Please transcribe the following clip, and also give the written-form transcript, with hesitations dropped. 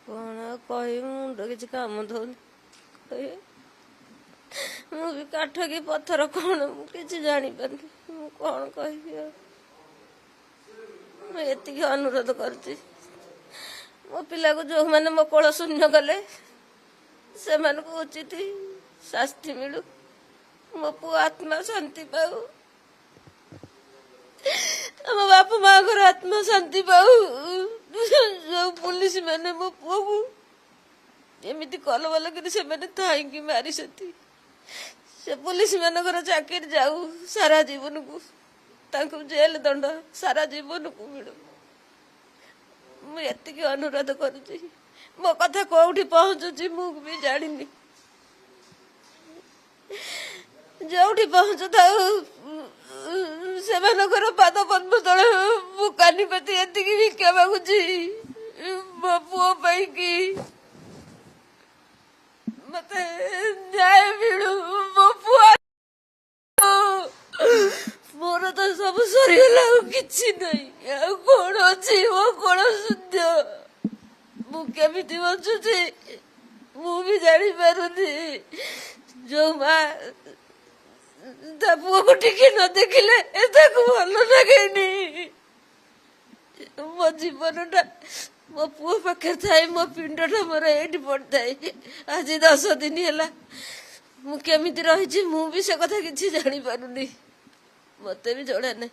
କ'ଣ ଆଉ କହିବି, ମୁଣ୍ଡ କିଛି କାମ ଦଉନି। କହିବି ମୁଁ ବି କାଠ କି ପଥର କ'ଣ ମୁଁ କିଛି ଜାଣିପାରୁନି। ମୁଁ କ'ଣ କହିବି ଆଉ। ମୁଁ ଏତିକି ଅନୁରୋଧ କରୁଛି, ମୋ ପିଲାକୁ ଯେଉଁମାନେ ମୋ କୋଳ ଶୂନ୍ୟ କଲେ ସେମାନଙ୍କୁ ଉଚିତ ଶାସ୍ତି ମିଳୁ, ମୋ ପୁଅ ଆତ୍ମା ଶାନ୍ତି ପାଉ, ଆମ ବାପା ମାଆଙ୍କର ଆତ୍ମା ଶାନ୍ତି ପାଉ। ଯୋଉ ପୁଲିସ ମାନେ ମୋ ପୁଅକୁ ଏମିତି କଲବଲ କରି ସେମାନେ ଥାଇକି ମାରିଛନ୍ତି, ସେ ପୁଲିସ ମାନଙ୍କର ଚାକିରି ଯାଉ ସାରା ଜୀବନକୁ, ତାଙ୍କୁ ଜେଲ ଦଣ୍ଡ ସାରା ଜୀବନକୁ ମିଳୁ। ମୁଁ ଏତିକି ଅନୁରୋଧ କରୁଛି। ମୋ କଥା କୋଉଠି ପହଞ୍ଚୁଛି ମୁଁ ବି ଜାଣିନି। ଯୋଉଠି ପହଞ୍ଚୁଥାଉ ସେମାନଙ୍କର ପାଦ ପଦ୍ମ ତଳେ ମୁଁ କାନିପାତି ଏତିକି ଭିକ୍ଷା ମାଗୁଛି, ମୋ ପୁଅ ପାଇଁ କି ମତେ ନ୍ୟାୟ ମିଳୁ। ମୋ ପୁଅ, ମୋର ତ ସବୁ ସରିଗଲା, ଆଉ କିଛି ନାହିଁ, ଆଉ କଣ ଅଛି? ମୋ କଣ ଶୁଦ୍ଧ, ମୁଁ କେମିତି ବଞ୍ଚୁଛି ମୁଁ ବି ଜାଣିପାରୁନି। ଯୋଉ ମା ତା ପୁଅକୁ ଟିକେ ନ ଦେଖିଲେ ତାକୁ ଭଲ ଲାଗେନି। ମୋ ଜୀବନଟା ମୋ ପୁଅ ପାଖରେ ଥାଏ, ମୋ ପିଣ୍ଡଟା ମୋର ଏଇଠି ପଡ଼ିଥାଏ। ଆଜି 10 ଦିନ ହେଲା ମୁଁ କେମିତି ରହିଛି ମୁଁ ବି ସେ କଥା କିଛି ଜାଣିପାରୁନି, ମତେ ବି ଜଣା ନାହିଁ।